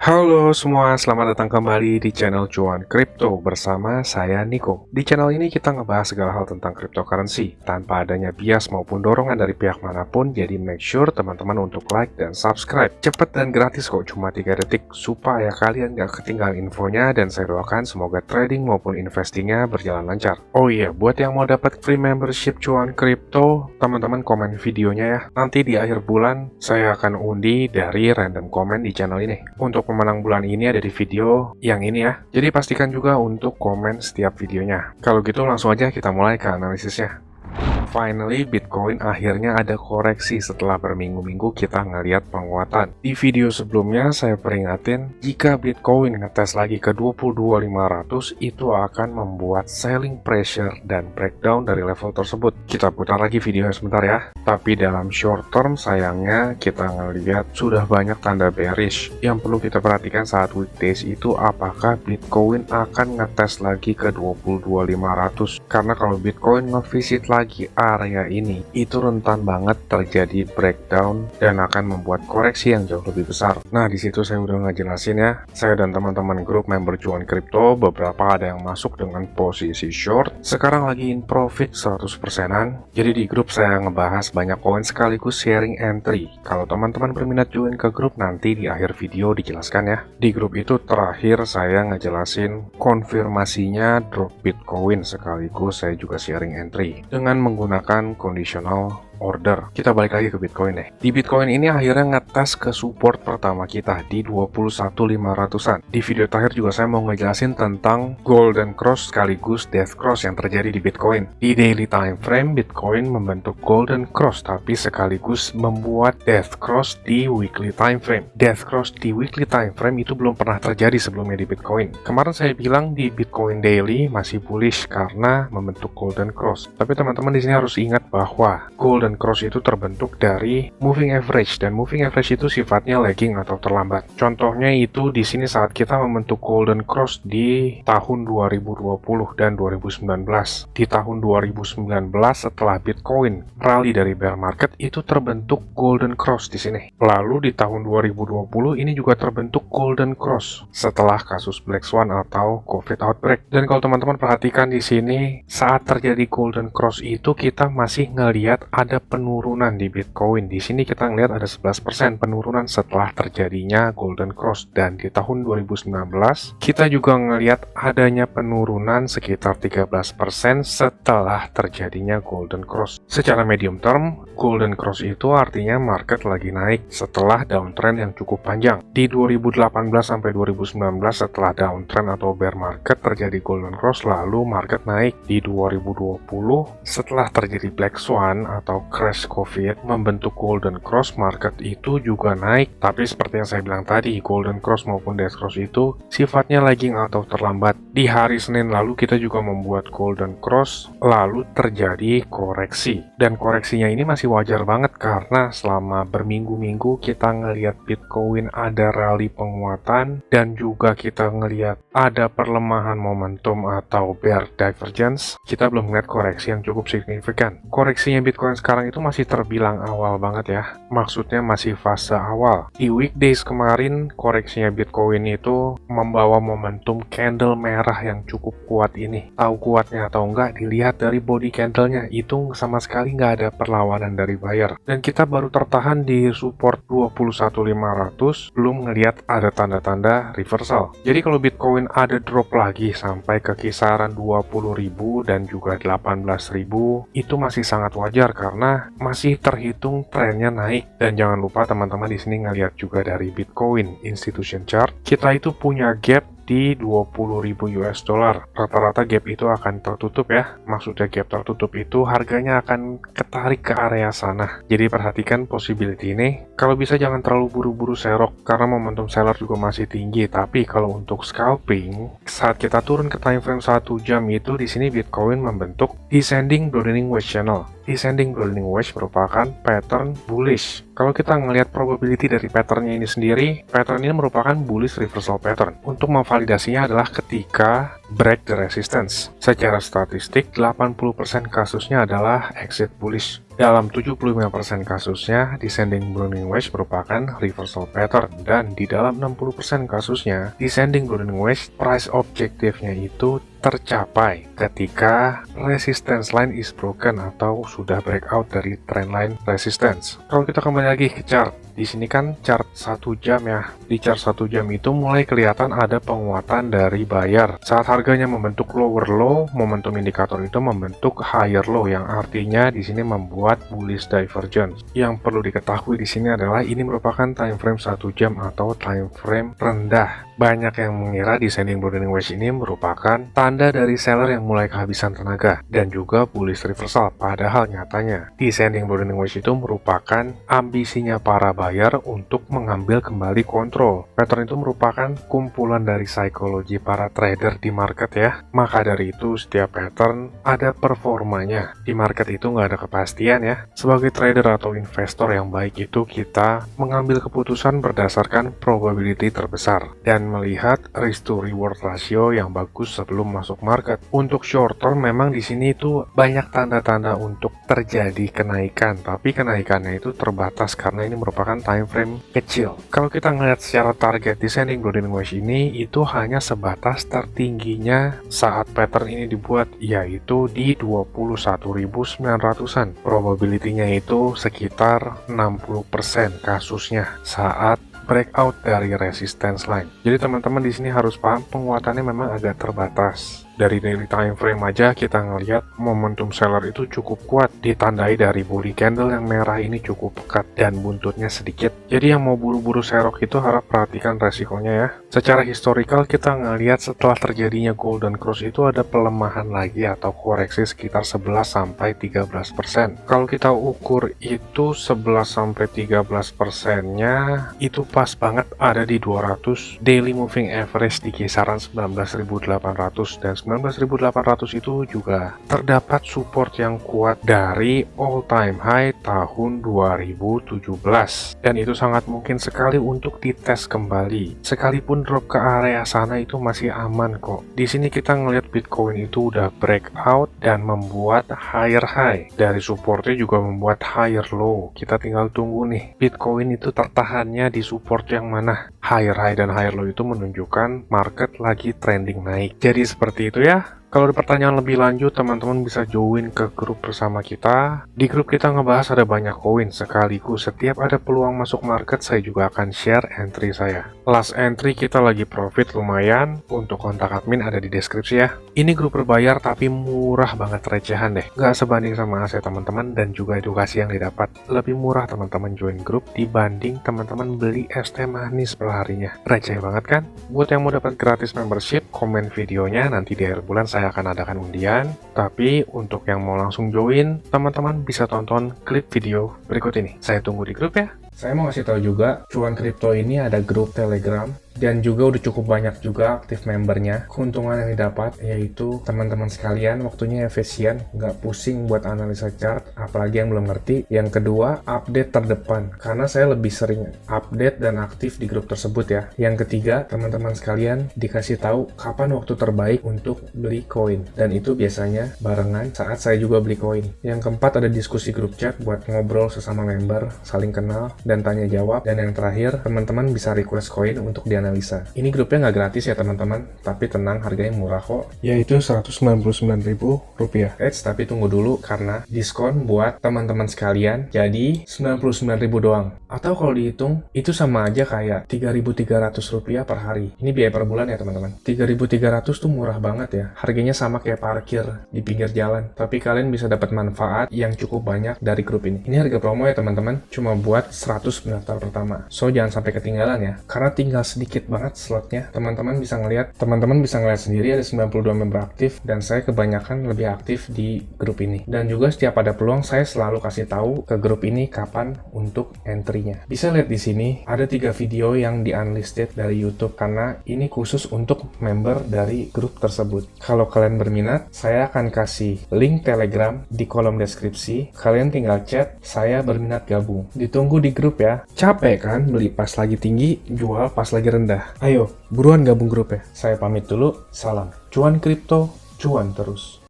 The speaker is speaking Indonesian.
Halo semua, selamat datang kembali di channel Cuan Kripto bersama saya Niko. Di channel ini kita ngebahas segala hal tentang cryptocurrency tanpa adanya bias maupun dorongan dari pihak manapun. Jadi make sure teman-teman untuk like dan subscribe. Cepet dan gratis kok, cuma 3 detik supaya kalian gak ketinggalan infonya. Dan saya doakan semoga trading maupun investingnya berjalan lancar. Oh iya, buat yang mau dapat free membership Cuan Kripto, teman-teman komen videonya ya. Nanti di akhir bulan saya akan undi dari random comment di channel ini. Untuk pemenang bulan ini ada di video yang ini ya. Jadi pastikan juga untuk komen setiap videonya. Kalau gitu langsung aja kita mulai ke analisisnya. Finally, Bitcoin akhirnya ada koreksi setelah berminggu-minggu kita ngeliat penguatan. Di video sebelumnya saya peringatin, jika Bitcoin ngetes lagi ke 22.500 itu akan membuat selling pressure dan breakdown dari level tersebut. Kita putar lagi videonya sebentar ya. Tapi dalam short term sayangnya kita ngeliat sudah banyak tanda bearish. Yang perlu kita perhatikan saat weekdays itu apakah Bitcoin akan ngetes lagi ke 22.500. Karena kalau Bitcoin ngevisit lagi area ini, itu rentan banget terjadi breakdown dan akan membuat koreksi yang jauh lebih besar. Nah, di situ saya udah ngejelasin ya. Saya dan teman-teman grup member Cuan Kripto, beberapa ada yang masuk dengan posisi short, sekarang lagi in profit 100%an. Jadi di grup saya ngebahas banyak koin sekaligus sharing entry. Kalau teman-teman berminat join ke grup, nanti di akhir video dijelaskan ya. Di grup itu terakhir saya ngejelasin konfirmasinya drop Bitcoin, sekaligus saya juga sharing entry dengan menggunakan conditional order. Kita balik lagi ke Bitcoin deh. Di Bitcoin ini akhirnya ngetes ke support pertama kita di 21.500an. Di video terakhir juga saya mau ngejelasin tentang golden cross sekaligus death cross yang terjadi di Bitcoin. Di daily time frame, Bitcoin membentuk golden cross tapi sekaligus membuat death cross di weekly time frame. Death cross di weekly time frame itu belum pernah terjadi sebelumnya di Bitcoin. Kemarin saya bilang di Bitcoin daily masih bullish karena membentuk golden cross. Tapi teman-teman di sini harus ingat bahwa golden cross itu terbentuk dari moving average, dan moving average itu sifatnya lagging atau terlambat. Contohnya itu di sini saat kita membentuk golden cross di tahun 2020 dan 2019. Di tahun 2019 setelah Bitcoin rally dari bear market itu terbentuk golden cross di sini. Lalu di tahun 2020 ini juga terbentuk golden cross setelah kasus Black Swan atau COVID outbreak. Dan kalau teman-teman perhatikan di sini saat terjadi golden cross itu kita masih ngelihat ada penurunan di Bitcoin. Di sini kita ngelihat ada 11% penurunan setelah terjadinya golden cross, dan di tahun 2019 kita juga ngelihat adanya penurunan sekitar 13% setelah terjadinya golden cross. Secara medium term, golden cross itu artinya market lagi naik setelah downtrend yang cukup panjang. Di 2018 sampai 2019 setelah downtrend atau bear market terjadi golden cross, lalu market naik. Di 2020 setelah terjadi Black Swan atau crash COVID membentuk golden cross, market itu juga naik. Tapi seperti yang saya bilang tadi, golden cross maupun death cross itu sifatnya lagging atau terlambat. Di hari Senin lalu kita juga membuat golden cross, lalu terjadi koreksi. Dan koreksinya ini masih wajar banget karena selama berminggu-minggu kita ngelihat Bitcoin ada rally penguatan dan juga kita ngelihat ada perlemahan momentum atau bear divergence. Kita belum melihat koreksi yang cukup signifikan. Koreksinya Bitcoin sekarang itu masih terbilang awal banget ya. Maksudnya masih fase awal. Di weekdays kemarin koreksinya Bitcoin itu membawa momentum candle merah yang cukup kuat ini. Tahu kuatnya atau enggak dilihat dari body candlenya, itu sama sekali nggak ada perlawanan dari buyer. Dan kita baru tertahan di support 21.500 belum ngelihat ada tanda-tanda reversal. Jadi kalau Bitcoin ada drop lagi sampai ke kisaran 20.000 dan juga 18.000 itu masih sangat wajar karena masih terhitung trennya naik. Dan jangan lupa teman-teman di sini ngelihat juga dari Bitcoin Institution Chart, kita itu punya gap di 20.000 US dollar. Rata-rata gap itu akan tertutup ya. Maksudnya gap tertutup itu harganya akan ketarik ke area sana. Jadi perhatikan possibility ini. Kalau bisa jangan terlalu buru-buru serok karena momentum seller juga masih tinggi. Tapi kalau untuk scalping, saat kita turun ke time frame 1 jam itu di sini Bitcoin membentuk descending broadening wedge channel. Descending broadening wedge merupakan pattern bullish. Kalau kita ngelihat probability dari patternnya ini sendiri, pattern ini merupakan bullish reversal pattern. Untuk memvalidasinya adalah ketika break the resistance. Secara statistik, 80% kasusnya adalah exit bullish. Dalam 75% kasusnya, descending broadening wedge merupakan reversal pattern, dan di dalam 60% kasusnya, descending broadening wedge price objektifnya itu tercapai ketika resistance line is broken atau sudah breakout dari trend line resistance. Kalau kita kembali lagi ke chart, di sini kan chart 1 jam ya. Di chart 1 jam itu mulai kelihatan ada penguatan dari buyer. Saat harganya membentuk lower low, momentum indikator itu membentuk higher low, yang artinya di sini membuat bullish divergence. Yang perlu diketahui di sini adalah ini merupakan time frame 1 jam atau time frame rendah. Banyak yang mengira descending broadening wedge ini merupakan tanda dari seller yang mulai kehabisan tenaga dan juga bullish reversal. Padahal nyatanya descending broadening wedge itu merupakan ambisinya para buyer untuk mengambil kembali kontrol. Pattern itu merupakan kumpulan dari psikologi para trader di market ya. Maka dari itu setiap pattern ada performanya. Di market itu nggak ada kepastian ya. Sebagai trader atau investor yang baik itu kita mengambil keputusan berdasarkan probability terbesar dan melihat risk to reward ratio yang bagus sebelum masuk market. Untuk short term memang di sini itu banyak tanda-tanda untuk terjadi kenaikan, tapi kenaikannya itu terbatas karena ini merupakan time frame kecil. Kalau kita ngelihat secara target descending broadening wedge ini itu hanya sebatas tertingginya saat pattern ini dibuat, yaitu di 21.900-an. Probability-nya itu sekitar 60% kasusnya saat breakout dari resistance line. Jadi teman-teman di sini harus paham penguatannya memang agak terbatas. Dari daily time frame aja kita ngelihat momentum seller itu cukup kuat, ditandai dari bully candle yang merah ini cukup pekat dan buntutnya sedikit. Jadi yang mau buru-buru serok itu harap perhatikan resikonya ya. Secara historical kita ngelihat setelah terjadinya golden cross itu ada pelemahan lagi atau koreksi sekitar 11-13%. Kalau kita ukur itu 11-13%-nya itu pas banget ada di 200 daily moving average di kisaran 19.800, dan 19.800 itu juga terdapat support yang kuat dari all time high tahun 2017, dan itu sangat mungkin sekali untuk dites kembali. Sekalipun drop ke area sana itu masih aman kok. Di sini kita ngelihat Bitcoin itu udah breakout dan membuat higher high, dari supportnya juga membuat higher low. Kita tinggal tunggu nih Bitcoin itu tertahannya di support yang mana. Higher high dan higher low itu menunjukkan market lagi trending naik. Jadi seperti itu ya. Kalau ada pertanyaan lebih lanjut, teman-teman bisa join ke grup bersama kita. Di grup kita ngebahas ada banyak koin sekaligus. Setiap ada peluang masuk market, saya juga akan share entry saya. Last entry kita lagi profit lumayan. Untuk kontak admin ada di deskripsi ya. Ini grup berbayar tapi murah banget, recehan deh. Nggak sebanding sama aset teman-teman dan juga edukasi yang didapat. Lebih murah teman-teman join grup dibanding teman-teman beli es teh manis per harinya. Receh banget kan? Buat yang mau dapat gratis membership, komen videonya, nanti di akhir bulan saya akan adakan undian. Tapi untuk yang mau langsung join, teman-teman bisa tonton klip video berikut ini. Saya tunggu di grup ya. Saya mau kasih tahu juga, Cuan Kripto ini ada grup Telegram dan juga udah cukup banyak juga aktif membernya. Keuntungan yang didapat yaitu teman-teman sekalian waktunya efisien, nggak pusing buat analisa chart, apalagi yang belum ngerti. Yang kedua, update terdepan, karena saya lebih sering update dan aktif di grup tersebut ya. Yang ketiga, teman-teman sekalian dikasih tahu kapan waktu terbaik untuk beli koin, dan itu biasanya barengan saat saya juga beli koin. Yang keempat, ada diskusi grup chat buat ngobrol sesama member, saling kenal dan tanya jawab. Dan yang terakhir, teman-teman bisa request koin untuk dianalisa. Ini grupnya nggak gratis ya teman-teman, tapi tenang, harganya murah kok, yaitu Rp199.000. Tapi tunggu dulu karena diskon buat teman-teman sekalian, jadi Rp99.000 doang. Atau kalau dihitung, itu sama aja kayak Rp3.300 per hari. Ini biaya per bulan ya teman-teman. Rp3.300 tuh murah banget ya. Harganya sama kayak parkir di pinggir jalan. Tapi kalian bisa dapat manfaat yang cukup banyak dari grup ini. Ini harga promo ya teman-teman, cuma buat 100 pendaftar pertama. So jangan sampai ketinggalan ya, karena tinggal sedikit banget slotnya. Teman-teman bisa ngelihat sendiri ada 92 member aktif, dan saya kebanyakan lebih aktif di grup ini. Dan juga setiap ada peluang saya selalu kasih tahu ke grup ini kapan untuk entry-nya. Bisa lihat di sini ada 3 video yang di unlisted dari YouTube karena ini khusus untuk member dari grup tersebut. Kalau kalian berminat, saya akan kasih link Telegram di kolom deskripsi. Kalian tinggal chat, saya berminat gabung. Ditunggu di grup ya. Capek kan beli pas lagi tinggi, jual pas lagi rendah? Ayo, buruan gabung grup ya. Saya pamit dulu, salam. Cuan kripto, cuan terus.